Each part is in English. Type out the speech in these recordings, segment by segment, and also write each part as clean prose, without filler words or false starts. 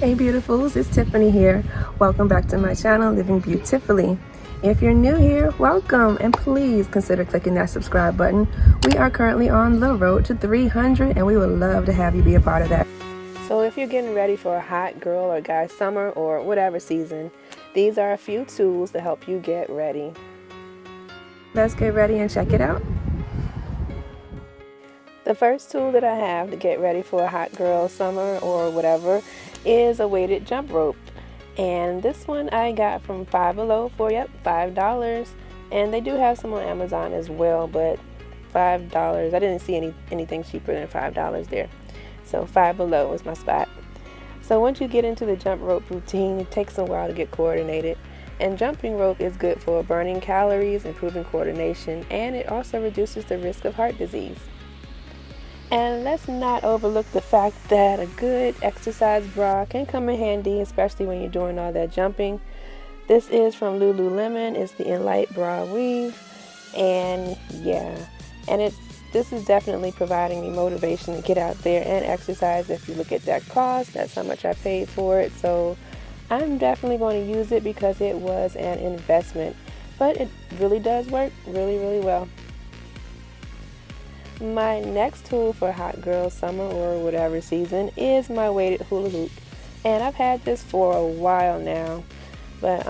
Hey beautifuls, it's Tiffany here. Welcome back to my channel, Living Beautifully. If you're new here, welcome, and please consider clicking that subscribe button. We are currently on the road to 300 and we would love to have you be a part of that. So if you're getting ready for a hot girl or guy summer or whatever season, these are a few tools to help you get ready. Let's get ready and check it out. The first tool that I have to get ready for a hot girl summer or whatever is a weighted jump rope. And this one I got from Five Below for $5. And they do have some on Amazon as well, but $5, I didn't see anything cheaper than $5 there. So Five Below was my spot. So once you get into the jump rope routine, it takes a while to get coordinated. And jumping rope is good for burning calories, improving coordination, and it also reduces the risk of heart disease. And let's not overlook the fact that a good exercise bra can come in handy, especially when you're doing all that jumping. This is from Lululemon. It's the Enlight Bra Weave. And this is definitely providing me motivation to get out there and exercise. If you look at that cost, that's how much I paid for it. So I'm definitely going to use it because it was an investment. But it really does work really, really well. My next tool for hot girl summer or whatever season is my weighted hula hoop. And I've had this for a while now. But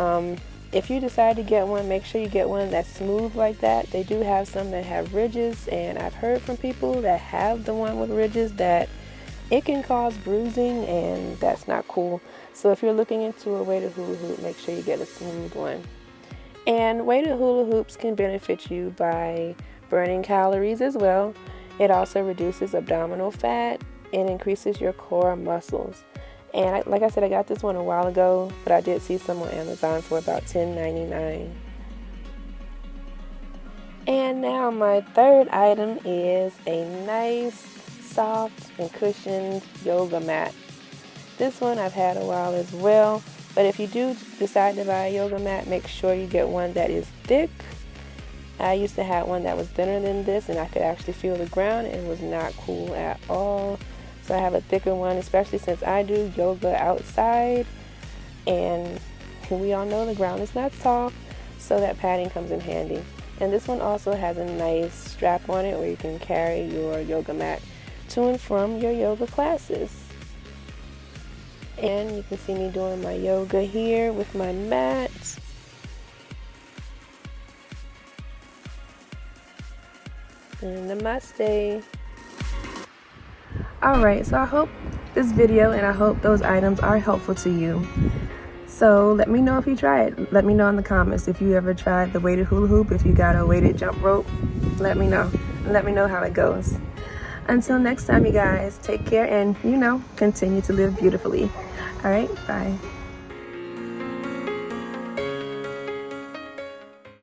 if you decide to get one, make sure you get one that's smooth like that. They do have some that have ridges, and I've heard from people that have the one with ridges that it can cause bruising, and that's not cool. So if you're looking into a weighted hula hoop, make sure you get a smooth one. And weighted hula hoops can benefit you by burning calories as well. It also reduces abdominal fat and increases your core muscles. And like I said, I got this one a while ago, but I did see some on Amazon for about $10.99. And now my third item is a nice, soft, and cushioned yoga mat. This one I've had a while as well, but if you do decide to buy a yoga mat, make sure you get one that is thick. I used to have one that was thinner than this, and I could actually feel the ground. It was not cool at all. So I have a thicker one, especially since I do yoga outside, and we all know the ground is not soft, so that padding comes in handy. And this one also has a nice strap on it where you can carry your yoga mat to and from your yoga classes. And you can see me doing my yoga here with my mat. And namaste. Alright, so I hope this video and I hope those items are helpful to you. So let me know if you try it. Let me know in the comments if you ever tried the weighted hula hoop, if you got a weighted jump rope. Let me know. Let me know how it goes. Until next time, you guys, take care and, continue to live beautifully. Alright, bye.